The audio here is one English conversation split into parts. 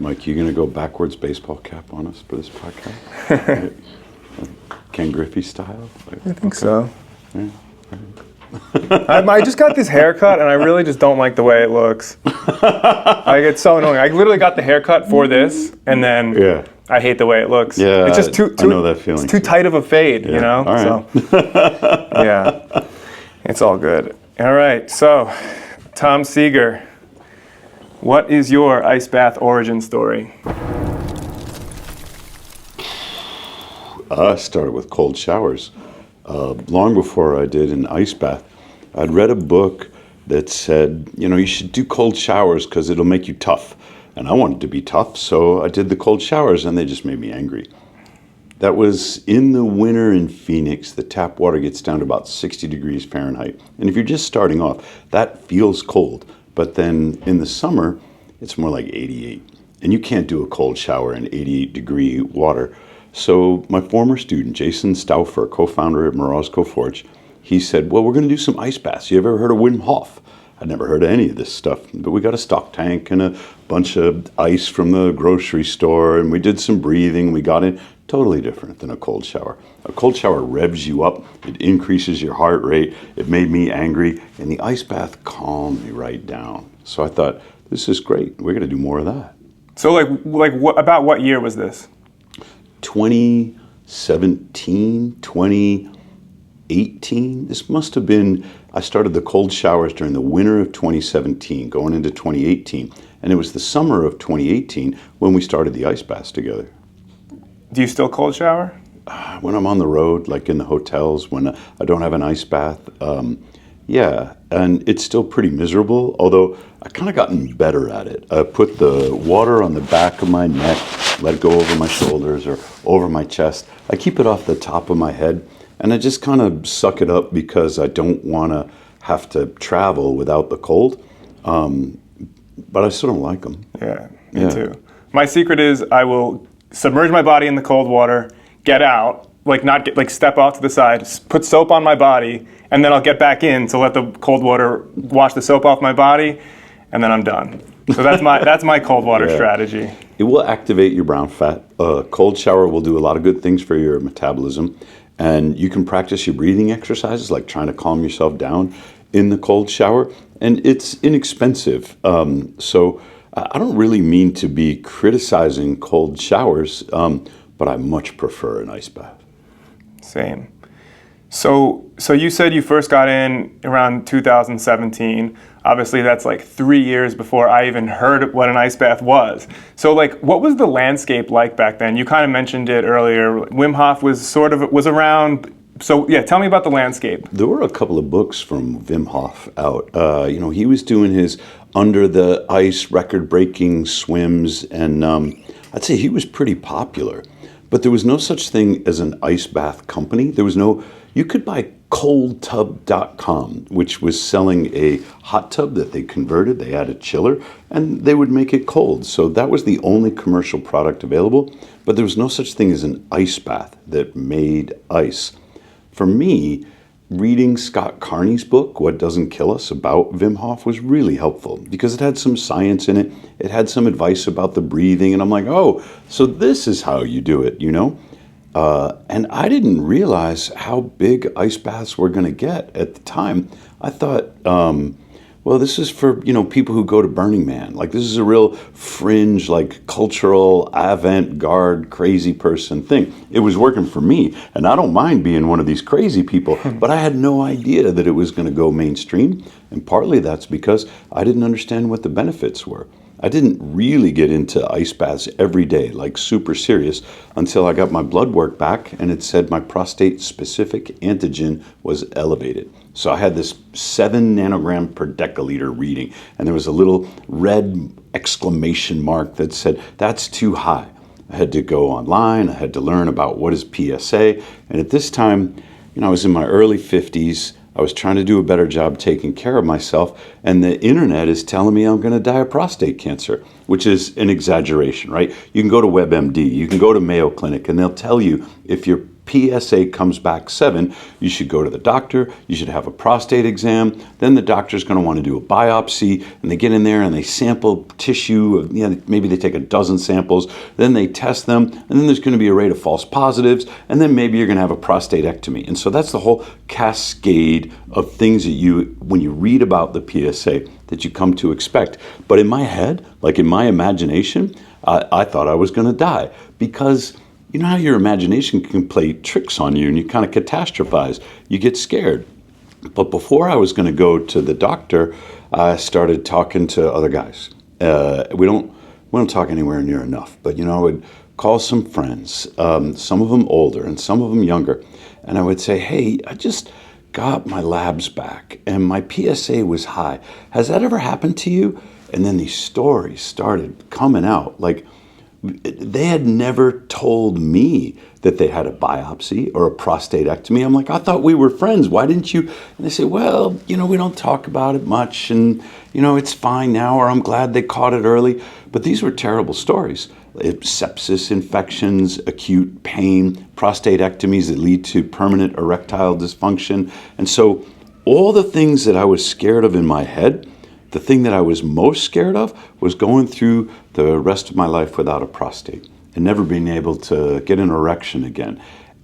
Mike, you gonna go backwards baseball cap on us for this podcast? Ken Griffey style? I think so. Yeah. I just got this haircut, and I really just don't like the way it looks. Like, it's so annoying. I literally got the haircut for this, and then I hate the way it looks. Yeah, it's just too I know that feeling. It's too tight of a fade, you know? All right. So, yeah, it's all good. All right, so, Tom Seager, what is your ice bath origin story? I started with cold showers. Long before I did an ice bath, I'd read a book that said, you should do cold showers because it'll make you tough. And I wanted to be tough, so I did the cold showers, and they just made me angry. That was in the winter in Phoenix. The tap water gets down to about 60 degrees Fahrenheit. And if you're just starting off, that feels cold. But then in the summer, it's more like 88. And you can't do a cold shower in 88-degree water. So my former student, Jason Stauffer, co-founder at Morozko Forge, he said, well, we're going to do some ice baths. You ever heard of Wim Hof? I'd never heard of any of this stuff, but we got a stock tank and a bunch of ice from the grocery store, and we did some breathing. We got in. Totally different than a cold shower. A cold shower revs you up. It increases your heart rate. It made me angry, and the ice bath calmed me right down. So I thought, this is great. We're going to do more of that. So about what year was this? 2017, 2018. This must have been, I started the cold showers during the winter of 2017, going into 2018. And it was the summer of 2018 when we started the ice baths together. Do you still cold shower? When I'm on the road, like in the hotels, when I don't have an ice bath, yeah, and it's still pretty miserable, although I kind of gotten better at it. I put the water on the back of my neck, let it go over my shoulders or over my chest. I keep it off the top of my head, and I just kind of suck it up because I don't want to have to travel without the cold. But I still don't like them. Yeah, me too. My secret is I will submerge my body in the cold water, get out, step off to the side, put soap on my body, and then I'll get back in to let the cold water wash the soap off my body, and then I'm done. So that's my cold water strategy. It will activate your brown fat. Cold shower will do a lot of good things for your metabolism, and you can practice your breathing exercises, like trying to calm yourself down in the cold shower, and it's inexpensive. So I don't really mean to be criticizing cold showers, but I much prefer an ice bath. Same. So you said you first got in around 2017. Obviously, that's like 3 years before I even heard what an ice bath was. So what was the landscape like back then? You kind of mentioned it earlier. Wim Hof was around. So yeah, tell me about the landscape. There were a couple of books from Wim Hof out. He was doing his under the ice record-breaking swims, and I'd say he was pretty popular. But there was no such thing as an ice bath company. You could buy coldtub.com, which was selling a hot tub that they converted. They had a chiller, and they would make it cold. So that was the only commercial product available. But there was no such thing as an ice bath that made ice. For me, reading Scott Carney's book, What Doesn't Kill Us, about Wim Hof was really helpful because it had some science in it. It had some advice about the breathing, and I'm like, oh, so this is how you do it, And I didn't realize how big ice baths were going to get at the time. I thought, well, this is for, people who go to Burning Man. This is a real fringe, cultural, avant-garde, crazy person thing. It was working for me, and I don't mind being one of these crazy people, but I had no idea that it was going to go mainstream, and partly that's because I didn't understand what the benefits were. I didn't really get into ice baths every day, super serious, until I got my blood work back and it said my prostate-specific antigen was elevated. So I had this 7 nanogram per deciliter reading, and there was a little red exclamation mark that said, that's too high. I had to go online, I had to learn about what is PSA, and at this time, I was in my early 50s, I was trying to do a better job taking care of myself, and the internet is telling me I'm going to die of prostate cancer, which is an exaggeration, right? You can go to WebMD, you can go to Mayo Clinic, and they'll tell you if your PSA comes back 7, you should go to the doctor, you should have a prostate exam, then the doctor's going to want to do a biopsy, and they get in there and they sample tissue, maybe they take a dozen samples, then they test them, and then there's going to be a rate of false positives, and then maybe you're going to have a prostatectomy. And so that's the whole cascade of things that when you read about the PSA, that you come to expect. But in my head, like in my imagination, I thought I was going to die, because you know how your imagination can play tricks on you and you kind of catastrophize. You get scared. But before I was going to go to the doctor, I started talking to other guys. We don't talk anywhere near enough. But I would call some friends, some of them older and some of them younger, and I would say, "Hey, I just got my labs back and my PSA was high. Has that ever happened to you?" And then these stories started coming out. Like, they had never told me that they had a biopsy or a prostatectomy. I'm like, "I thought we were friends. Why didn't you?" And they say, "Well, we don't talk about it much, and it's fine now," or "I'm glad they caught it early." But these were terrible stories. Sepsis, infections, acute pain, prostatectomies that lead to permanent erectile dysfunction. And so all the things that I was scared of in my head, the thing that I was most scared of was going through the rest of my life without a prostate and never being able to get an erection again.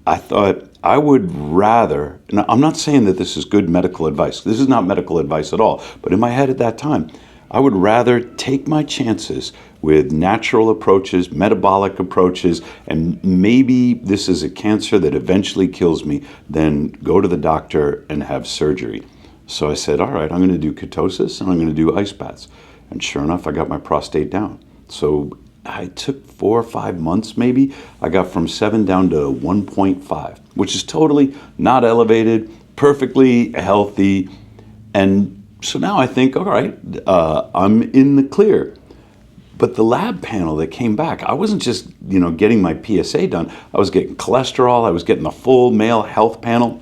I thought I would rather, and I'm not saying that this is good medical advice. This is not medical advice at all. But in my head at that time, I would rather take my chances with natural approaches, metabolic approaches, and maybe this is a cancer that eventually kills me, than go to the doctor and have surgery. So I said, all right, I'm going to do ketosis and I'm going to do ice baths. And sure enough, I got my prostate down. So I took 4 or 5 months maybe. I got from 7 down to 1.5, which is totally not elevated, perfectly healthy. And so now I think, all right, I'm in the clear. But the lab panel that came back, I wasn't just, getting my PSA done. I was getting cholesterol. I was getting the full male health panel.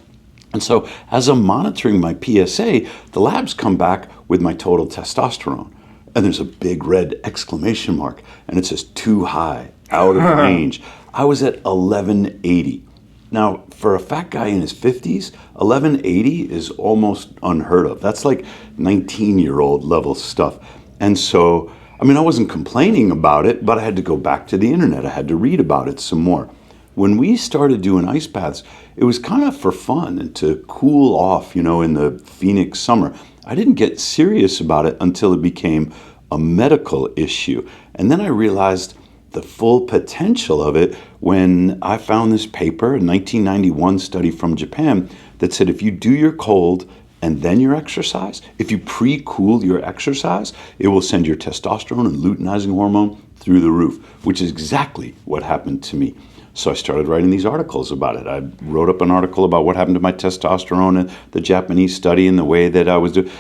And so as I'm monitoring my PSA, the labs come back with my total testosterone. And there's a big red exclamation mark. And it says too high, out of range. I was at 1180. Now, for a fat guy in his 50s, 1180 is almost unheard of. That's like 19-year-old level stuff. And so, I wasn't complaining about it, but I had to go back to the internet. I had to read about it some more. When we started doing ice baths, it was kind of for fun and to cool off, in the Phoenix summer. I didn't get serious about it until it became a medical issue. And then I realized the full potential of it when I found this paper, a 1991 study from Japan, that said if you do your cold and then your exercise, if you pre-cool your exercise, it will send your testosterone and luteinizing hormone through the roof, which is exactly what happened to me. So I started writing these articles about it. I wrote up an article about what happened to my testosterone and the Japanese study and the way that I was doing.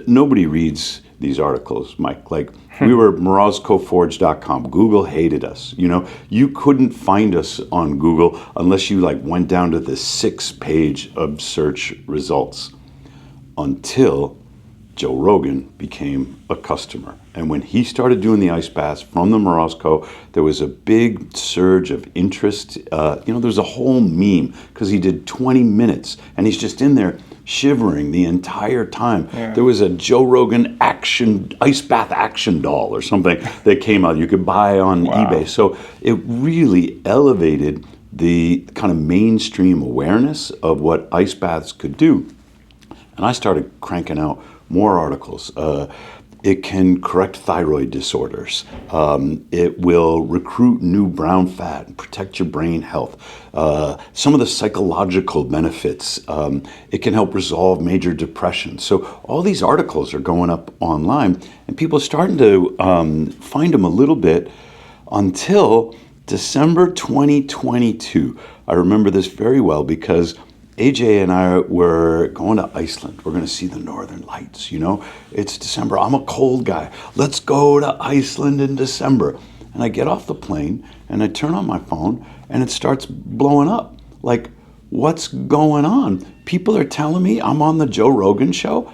Nobody reads these articles, Mike. Like, we were MorozkoForge.com. Google hated us. You couldn't find us on Google unless you went down to the 6th page of search results, until Joe Rogan became a customer. And when he started doing the ice baths from the Morozko, there was a big surge of interest. There's a whole meme because he did 20 minutes and he's just in there shivering the entire time. Yeah. There was a Joe Rogan ice bath action doll or something that came out you could buy on eBay. So it really elevated the kind of mainstream awareness of what ice baths could do. And I started cranking out more articles. It can correct thyroid disorders. It will recruit new brown fat and protect your brain health. Some of the psychological benefits. It can help resolve major depression. So all these articles are going up online, and people are starting to find them a little bit until December 2022. I remember this very well because AJ and I were going to Iceland. We're going to see the Northern Lights, It's December. I'm a cold guy. Let's go to Iceland in December. And I get off the plane and I turn on my phone and it starts blowing up. Like, what's going on? People are telling me I'm on the Joe Rogan show.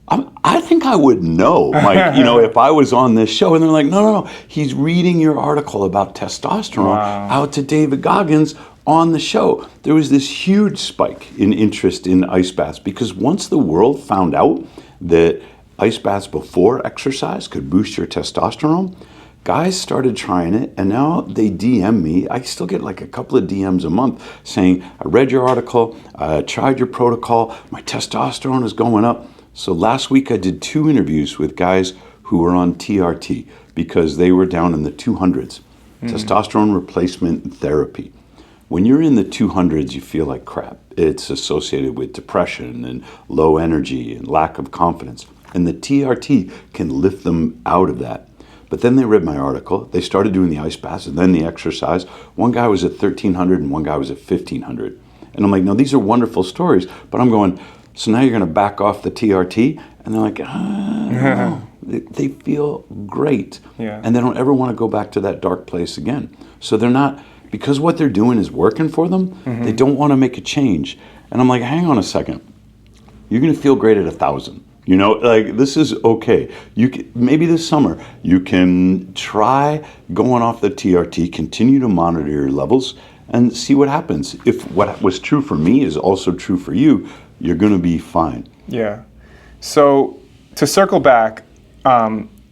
I think I would know, Mike, if I was on this show. And they're like, no. He's reading your article about testosterone out to David Goggins on the show, there was this huge spike in interest in ice baths because once the world found out that ice baths before exercise could boost your testosterone, guys started trying it, and now they DM me. I still get like a couple of DMs a month saying, I read your article, I tried your protocol, my testosterone is going up. So last week I did 2 interviews with guys who were on TRT because they were down in the 200s, testosterone replacement therapy. When you're in the 200s, you feel like crap. It's associated with depression and low energy and lack of confidence. And the TRT can lift them out of that. But then they read my article. They started doing the ice baths and then the exercise. One guy was at 1,300 and one guy was at 1,500. And I'm like, no, these are wonderful stories. But I'm going, so now you're going to back off the TRT? And they're like, no. They feel great. Yeah. And they don't ever want to go back to that dark place again. So they're not, because what they're doing is working for them, they don't want to make a change. And I'm like, hang on a second. You're going to feel great at 1,000. You know, like this is okay. You can, maybe this summer you can try going off the TRT, continue to monitor your levels, and see what happens. If what was true for me is also true for you, you're going to be fine. Yeah. So to circle back,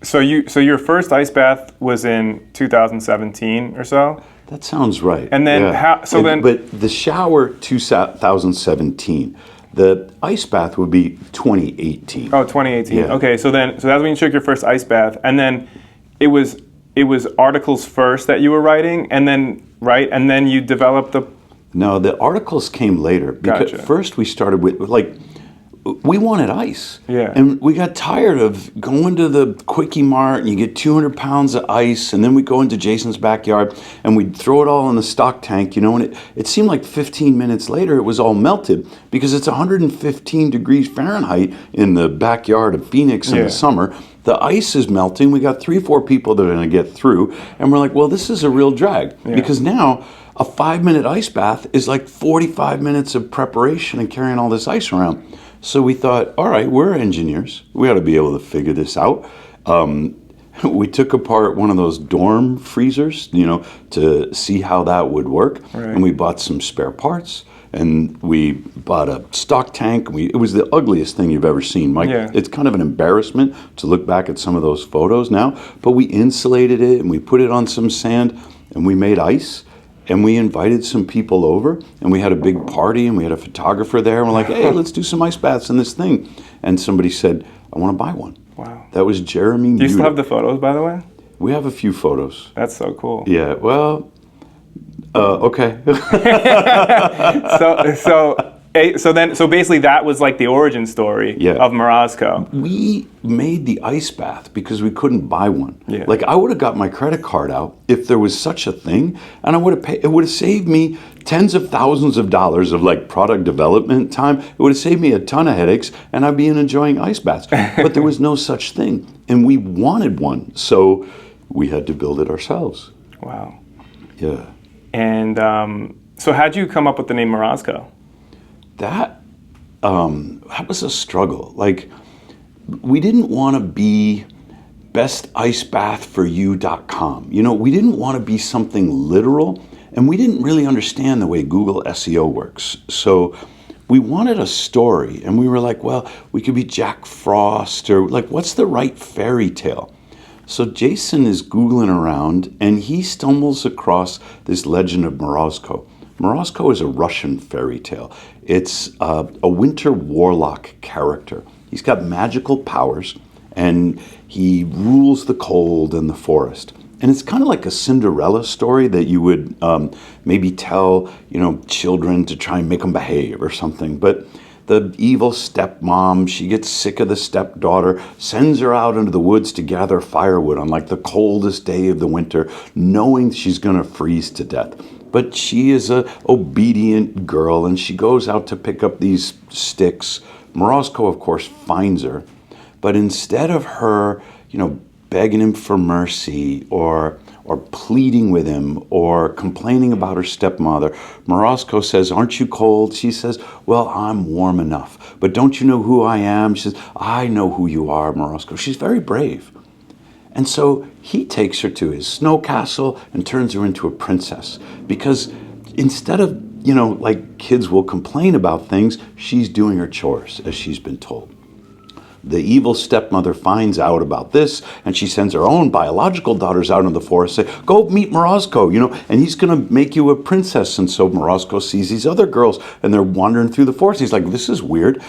so your first ice bath was in 2017 or so. That sounds right. And then but the shower 2017. The ice bath would be 2018. Oh, 2018. Yeah. Okay, so that's when you took your first ice bath, and then it was articles first that you were writing, and then you developed the. No, the articles came later because Gotcha. first we started with we wanted ice. Yeah. And we got tired of going to the Quickie Mart and you get 200 pounds of ice, and then we go into Jason's backyard and we'd throw it all in the stock tank, you know, and it seemed like 15 minutes later it was all melted because it's 115 degrees Fahrenheit in the backyard of Phoenix in the summer. The ice is melting. We got 3-4 people that are going to get through, and we're like, well, this is a real drag because now a 5-minute ice bath is like 45 minutes of preparation and carrying all this ice around. So we thought, all right, we're engineers. We ought to be able to figure this out. We took apart one of those dorm freezers, you know, to see how that would work. Right. And we bought some spare parts. And we bought a stock tank. It was the ugliest thing you've ever seen, Mike. Yeah. It's kind of an embarrassment to look back at some of those photos now. But we insulated it and we put it on some sand and we made ice. And we invited some people over, and we had a big party, and we had a photographer there, and we're like, hey, let's do some ice baths in this thing. And somebody said, I want to buy one. Wow. That was Jeremy. Do you still have the photos, by the way? We have a few photos. That's so cool. Yeah, well, okay. So basically that was like the origin story of Morozko. We made the ice bath because we couldn't buy one. Yeah. Like I would have got my credit card out if there was such a thing, and I would have paid. It would have saved me tens of thousands of dollars of like product development time. It would have saved me a ton of headaches, and I'd be enjoying ice baths. But there was no such thing, and we wanted one, so we had to build it ourselves. Wow. Yeah. And so how'd you come up with the name Morozko? That was a struggle. Like, we didn't want to be besticebathforyou.com. You know, we didn't want to be something literal, and we didn't really understand the way Google SEO works. So we wanted a story, and we were like, well, we could be Jack Frost, or like, what's the right fairy tale? So Jason is Googling around, and he stumbles across this legend of Morozko. Morozko is a Russian fairy tale. It's a winter warlock character. He's got magical powers, and he rules the cold and the forest. And it's kind of like a Cinderella story that you would maybe tell, you know, children to try and make them behave or something. But the evil stepmom, she gets sick of the stepdaughter, sends her out into the woods to gather firewood on like the coldest day of the winter, knowing she's going to freeze to death. But she is a obedient girl, and she goes out to pick up these sticks. Morozko, of course, finds her. But instead of her, you know, begging him for mercy or pleading with him or complaining about her stepmother, Morozko says, aren't you cold? She says, well, I'm warm enough. But don't you know who I am? She says, I know who you are, Morozko. She's very brave. And so he takes her to his snow castle and turns her into a princess because instead of, like kids will complain about things, she's doing her chores as she's been told. The evil stepmother finds out about this, and she sends her own biological daughters out in the forest, say, go meet Morozko, and he's going to make you a princess. And so Morozko sees these other girls, and they're wandering through the forest. He's like, this is weird.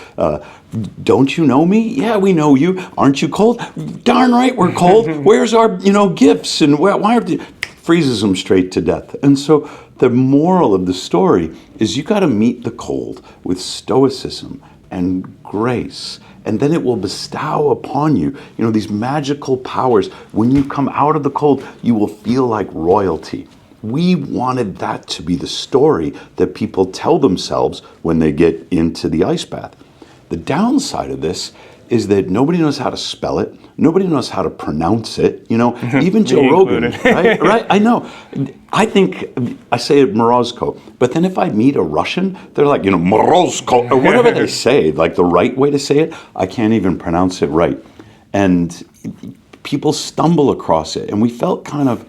Don't you know me? Yeah, we know you. Aren't you cold? Darn right we're cold. Where's our, gifts? And why aren't you? Freezes them straight to death. And so the moral of the story is you got to meet the cold with stoicism and grace, and then it will bestow upon you, these magical powers. When you come out of the cold, you will feel like royalty. We wanted that to be the story that people tell themselves when they get into the ice bath. The downside of this is that nobody knows how to spell it. Nobody knows how to pronounce it. Even Joe Rogan, right? I know. I think I say it Morozko, but then if I meet a Russian, they're like, Morozko, or whatever they say, like the right way to say it, I can't even pronounce it right. And people stumble across it, and we felt kind of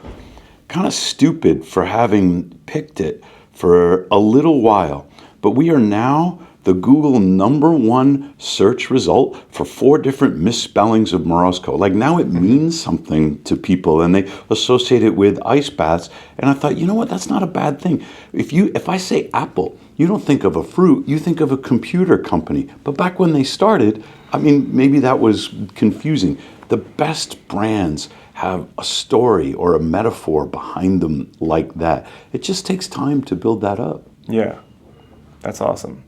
stupid for having picked it for a little while. But we are now the Google #1 search result for 4 different misspellings of Morozko. Like now it means something to people, and they associate it with ice baths. And I thought, you know what, that's not a bad thing. If I say apple, you don't think of a fruit, you think of a computer company. But back when they started, maybe that was confusing. The best brands have a story or a metaphor behind them like that. It just takes time to build that up. Yeah, that's awesome.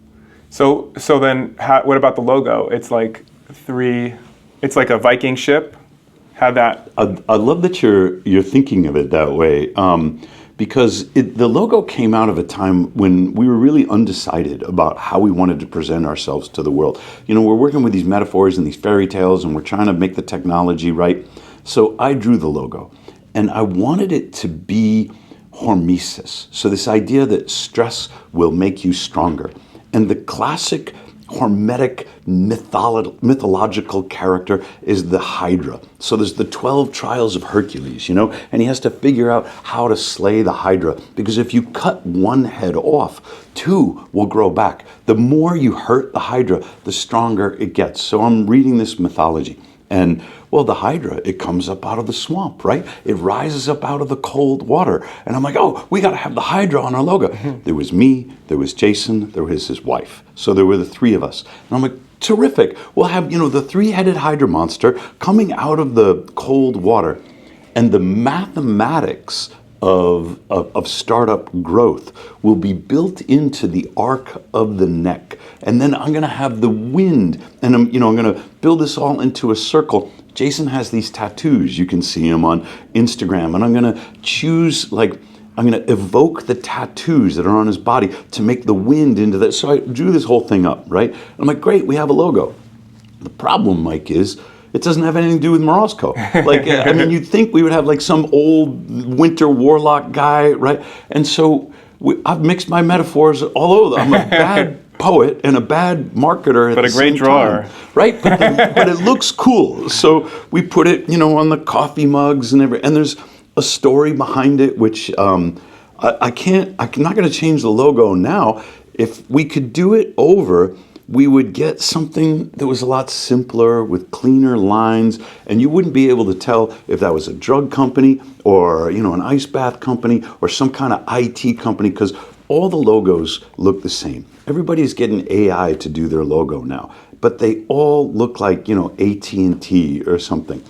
So then, what about the logo? It's like it's like a Viking ship. How that? I love that you're thinking of it that way, because the logo came out of a time when we were really undecided about how we wanted to present ourselves to the world. We're working with these metaphors and these fairy tales, and we're trying to make the technology right. So I drew the logo, and I wanted it to be hormesis. So this idea that stress will make you stronger. And the classic Hormetic mythological character is the Hydra. So there's the 12 trials of Hercules, and he has to figure out how to slay the Hydra. Because if you cut one head off, 2 will grow back. The more you hurt the Hydra, the stronger it gets. So I'm reading this mythology. And, well, the Hydra, it comes up out of the swamp, right? It rises up out of the cold water. And I'm like, oh, we got to have the Hydra on our logo. There was me, there was Jason, there was his wife. So there were the 3 of us. And I'm like, terrific. We'll have, the 3-headed Hydra monster coming out of the cold water. And the mathematics of startup growth will be built into the arc of the neck. And then I'm going to have the wind, and I'm going to build this all into a circle. Jason has these tattoos. You can see him on Instagram. And I'm going to choose, I'm going to evoke the tattoos that are on his body to make the wind into that. So I drew this whole thing up, right? I'm like, great, we have a logo. The problem, Mike, is it doesn't have anything to do with Morozko. You'd think we would have some old winter warlock guy, right? And so I've mixed my metaphors all over. I'm a bad poet and a bad marketer at the same time. But a great drawer. Right? But it looks cool. So we put it, on the coffee mugs and everything. And there's a story behind it, which I'm not going to change the logo now. If we could do it over, we would get something that was a lot simpler with cleaner lines, and you wouldn't be able to tell if that was a drug company or, an ice bath company or some kind of IT company, because all the logos look the same. Everybody's getting AI to do their logo now, but they all look like, AT&T or something.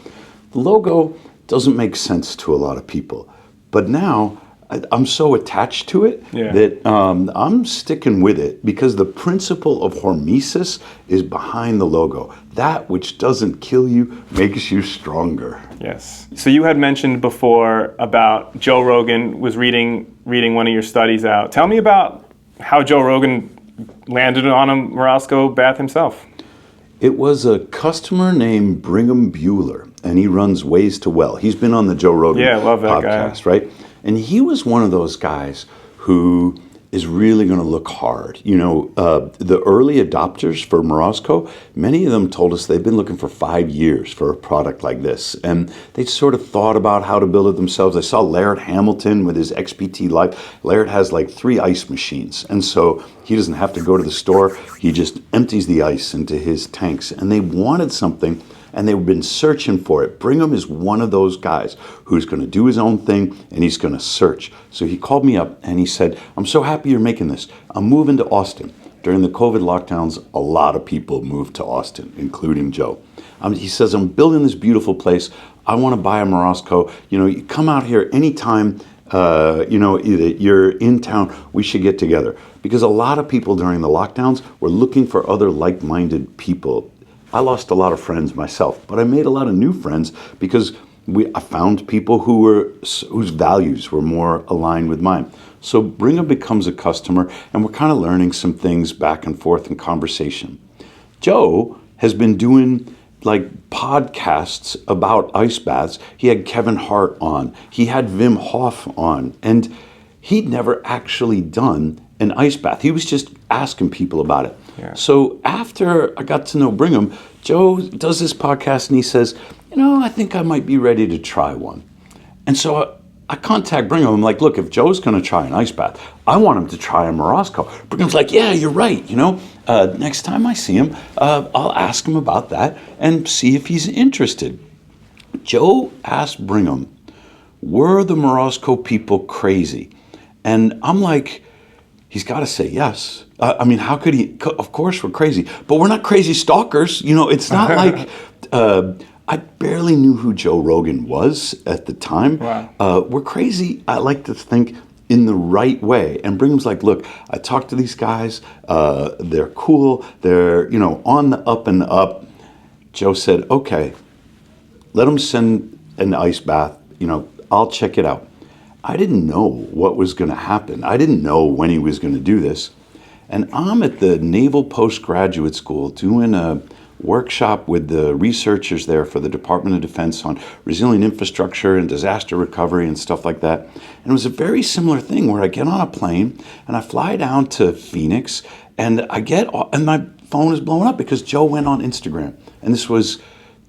The logo doesn't make sense to a lot of people, but now I'm so attached to it that I'm sticking with it, because the principle of hormesis is behind the logo. That which doesn't kill you makes you stronger. Yes. So you had mentioned before about Joe Rogan was reading one of your studies out. Tell me about how Joe Rogan landed on a Morozko bath himself. It was a customer named Brigham Bueller, and he runs Ways to Well. He's been on the Joe Rogan love that podcast, guy. Right? And he was one of those guys who is really going to look hard. You know, the early adopters for Morozko, many of them told us they've been looking for 5 years for a product like this. And they sort of thought about how to build it themselves. I saw Laird Hamilton with his XPT Life. Laird has like 3 ice machines. And so he doesn't have to go to the store. He just empties the ice into his tanks. And they wanted something, and they've been searching for it. Brigham is one of those guys who's going to do his own thing, and he's going to search. So he called me up, and he said, I'm so happy you're making this. I'm moving to Austin. During the COVID lockdowns, a lot of people moved to Austin, including Joe. He says, I'm building this beautiful place. I want to buy a Morozko. You know, you come out here anytime, you know, you're in town, we should get together. Because a lot of people during the lockdowns were looking for other like-minded people. I lost a lot of friends myself, but I made a lot of new friends because I found people whose values were more aligned with mine. So Brigham becomes a customer, and we're kind of learning some things back and forth in conversation. Joe has been doing like podcasts about ice baths. He had Kevin Hart on. He had Wim Hof on, and he'd never actually done an ice bath. He was just asking people about it. Yeah. So after I got to know Brigham, Joe does this podcast and he says, you know, I think I might be ready to try one. And so I contact Brigham. I'm like, look, if Joe's going to try an ice bath, I want him to try a Morozko. Brigham's like, yeah, you're right. You know, next time I see him, I'll ask him about that and see if he's interested. Joe asked Brigham, were the Morozko people crazy? And I'm like, he's got to say yes. I mean, how could he? Of course we're crazy, but we're not crazy stalkers. You know, it's not like I barely knew who Joe Rogan was at the time. Wow. We're crazy, I like to think, in the right way. And Brigham's like, look, I talked to these guys. They're cool. They're, you know, on the up and up. Joe said, okay, let them send an ice bath. You know, I'll check it out. I didn't know what was going to happen. I didn't know when he was going to do this. And I'm at the Naval Postgraduate School doing a workshop with the researchers there for the Department of Defense on resilient infrastructure and disaster recovery and stuff like that. And it was a very similar thing where I get on a plane and I fly down to Phoenix and and my phone is blowing up because Joe went on Instagram. And this was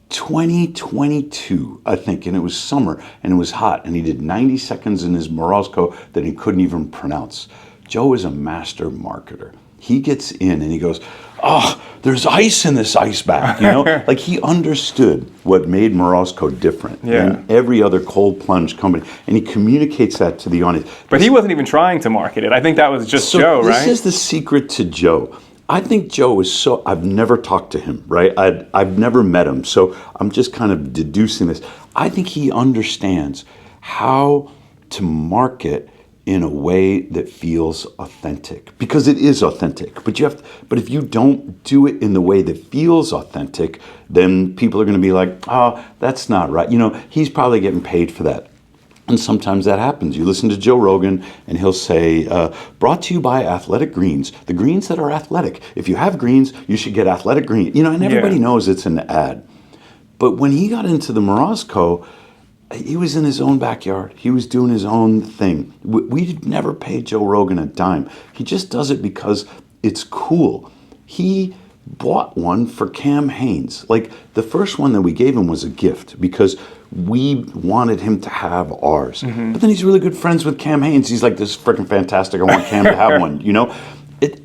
2022, I think, and it was summer and it was hot, and he did 90 seconds in his Morozko that he couldn't even pronounce. Joe is a master marketer. He gets in and he goes, oh, there's ice in this ice bath, you know? Like he understood what made Morozko different than every other cold plunge company, and he communicates that to the audience. But he wasn't even trying to market it. I think that was just Joe, right? This is the secret to Joe. I think Joe is I've never talked to him, right? I've never met him, so I'm just kind of deducing this. I think he understands how to market in a way that feels authentic, because it is authentic. But if you don't do it in the way that feels authentic, then people are going to be like, oh, that's not right. You know, he's probably getting paid for that. And sometimes that happens. You listen to Joe Rogan and he'll say, brought to you by Athletic Greens, the greens that are athletic. If you have greens, you should get Athletic Greens. You know, and everybody knows it's an ad. But when he got into the Morozko, he was in his own backyard. He was doing his own thing. We never paid Joe Rogan a dime. He just does it because it's cool. He bought one for Cam Hanes. Like, the first one that we gave him was a gift because we wanted him to have ours. Mm-hmm. But then he's really good friends with Cam Hanes. He's like, this is freaking fantastic. I want Cam to have one, you know?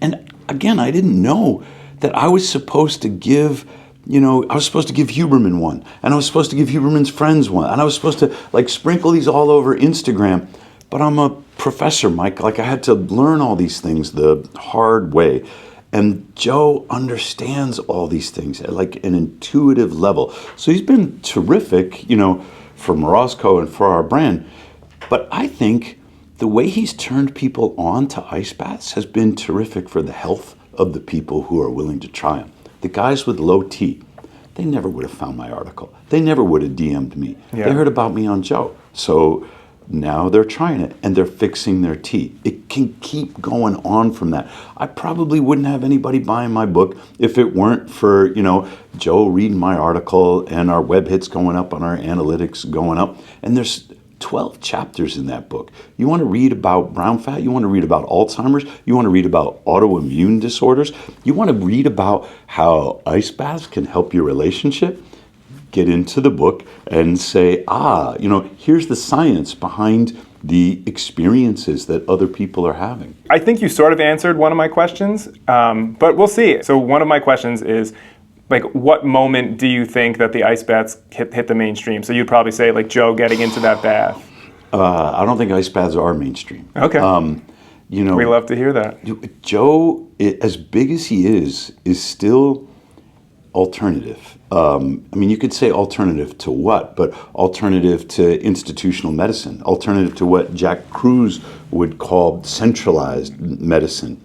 And again, I didn't know that I was supposed to give... You know, I was supposed to give Huberman one, and I was supposed to give Huberman's friends one, and I was supposed to, like, sprinkle these all over Instagram. But I'm a professor, Mike. Like, I had to learn all these things the hard way. And Joe understands all these things at, like, an intuitive level. So he's been terrific, you know, for Morozko and for our brand. But I think the way he's turned people on to ice baths has been terrific for the health of the people who are willing to try them. The guys with low T, they never would have found my article. They never would have DM'd me. Yeah. They heard about me on Joe. So now they're trying it and they're fixing their T. It can keep going on from that. I probably wouldn't have anybody buying my book if it weren't for, you know, Joe reading my article and our web hits going up on our analytics going up. And there's 12 chapters in that book. You want to read about brown fat? You want to read about Alzheimer's? You want to read about autoimmune disorders? You want to read about how ice baths can help your relationship? Get into the book and say, here's the science behind the experiences that other people are having. I think you sort of answered one of my questions, but we'll see. So one of my questions is, like, what moment do you think that the ice baths hit the mainstream? So you'd probably say, like, Joe getting into that bath. I don't think ice baths are mainstream. Okay. We love to hear that. Joe, as big as he is still alternative. You could say alternative to what, but alternative to institutional medicine, alternative to what Jack Kruse would call centralized medicine.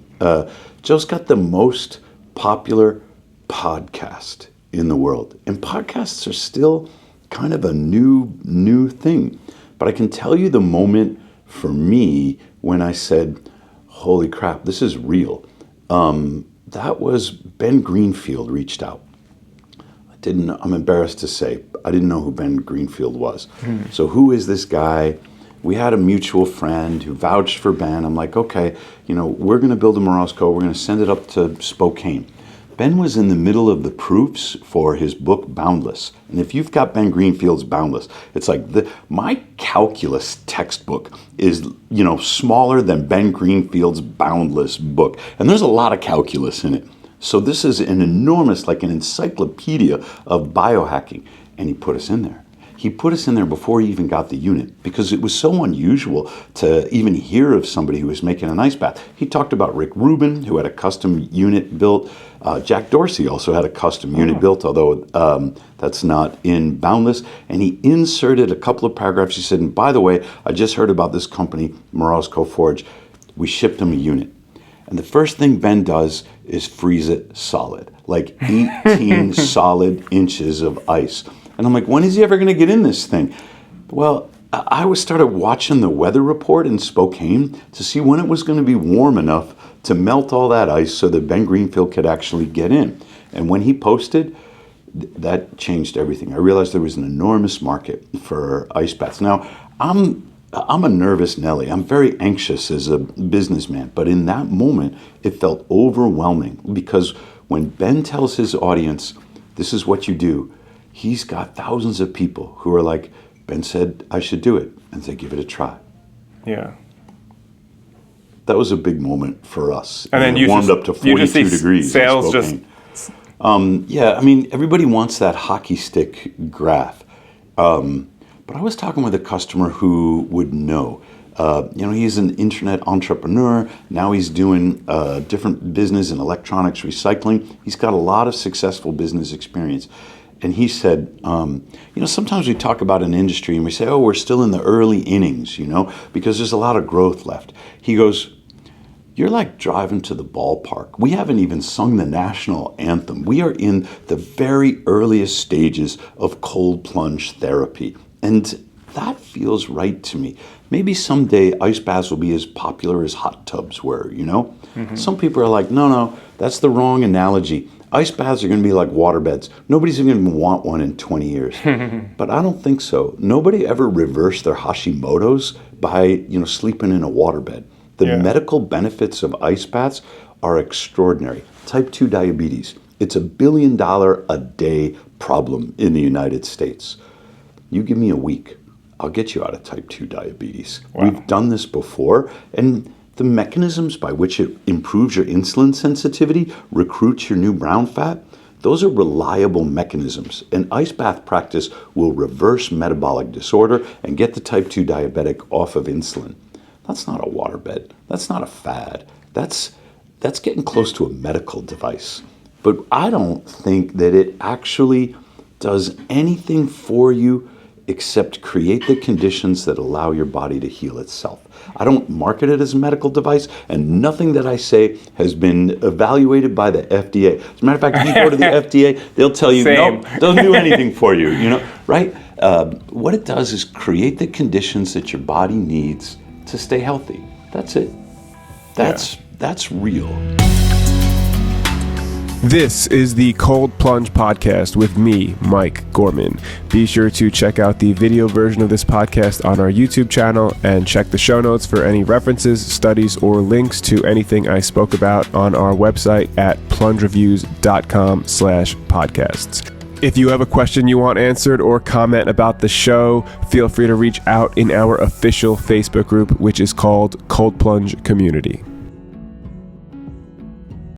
Joe's got the most popular podcast in the world, and podcasts are still kind of a new thing. But I can tell you the moment for me when I said, holy crap, this is real. That was Ben Greenfield reached out. I'm embarrassed to say, I didn't know who Ben Greenfield was. So who is this guy? We had a mutual friend who vouched for Ben. I'm like, okay, we're going to build a Morozko. We're going to send it up to Spokane. Ben was in the middle of the proofs for his book Boundless. And if you've got Ben Greenfield's Boundless, it's like my calculus textbook is, smaller than Ben Greenfield's Boundless book. And there's a lot of calculus in it. So this is an enormous, like an encyclopedia of biohacking. And he put us in there. He put us in there before he even got the unit because it was so unusual to even hear of somebody who was making an ice bath. He talked about Rick Rubin, who had a custom unit built. Jack Dorsey also had a custom unit built, although that's not in Boundless. And he inserted a couple of paragraphs. He said, and by the way, I just heard about this company, Morozko Forge. We shipped them a unit. And the first thing Ben does is freeze it solid, like 18 solid inches of ice. And I'm like, when is he ever going to get in this thing? Well, I started watching the weather report in Spokane to see when it was going to be warm enough to melt all that ice so that Ben Greenfield could actually get in. And when he posted, that changed everything. I realized there was an enormous market for ice baths. Now, I'm a nervous Nelly. I'm very anxious as a businessman. But in that moment, it felt overwhelming because when Ben tells his audience, this is what you do, he's got thousands of people who are like, Ben said I should do it, and they give it a try. Yeah. That was a big moment for us. And then it warmed up to 42 degrees. Sales just. Everybody wants that hockey stick graph. But I was talking with a customer who would know. He's an internet entrepreneur. Now he's doing different business in electronics recycling. He's got a lot of successful business experience. And he said, sometimes we talk about an industry and we say, we're still in the early innings, because there's a lot of growth left. He goes, you're like driving to the ballpark. We haven't even sung the national anthem. We are in the very earliest stages of cold plunge therapy. And that feels right to me. Maybe someday ice baths will be as popular as hot tubs were, Mm-hmm. Some people are like, no, that's the wrong analogy. Ice baths are going to be like waterbeds. Nobody's going to want one in 20 years. But I don't think so. Nobody ever reversed their Hashimoto's by, sleeping in a waterbed. The medical benefits of ice baths are extraordinary. Type 2 diabetes. It's $1 billion a day problem in the United States. You give me a week, I'll get you out of type 2 diabetes. Wow. We've done this before, and the mechanisms by which it improves your insulin sensitivity, recruits your new brown fat, those are reliable mechanisms. An ice bath practice will reverse metabolic disorder and get the type 2 diabetic off of insulin. That's not a waterbed. That's not a fad. That's getting close to a medical device. But I don't think that it actually does anything for you except create the conditions that allow your body to heal itself. I don't market it as a medical device, and nothing that I say has been evaluated by the FDA. As a matter of fact, if you go to the FDA, they'll tell you, nope, doesn't do anything for you, right? What it does is create the conditions that your body needs to stay healthy. That's it. That's real. This is the Cold Plunge podcast with me, Mike Gorman. Be sure to check out the video version of this podcast on our YouTube channel and check the show notes for any references, studies, or links to anything I spoke about on our website at plungereviews.com/podcasts. If you have a question you want answered or comment about the show, feel free to reach out in our official Facebook group, which is called Cold Plunge Community.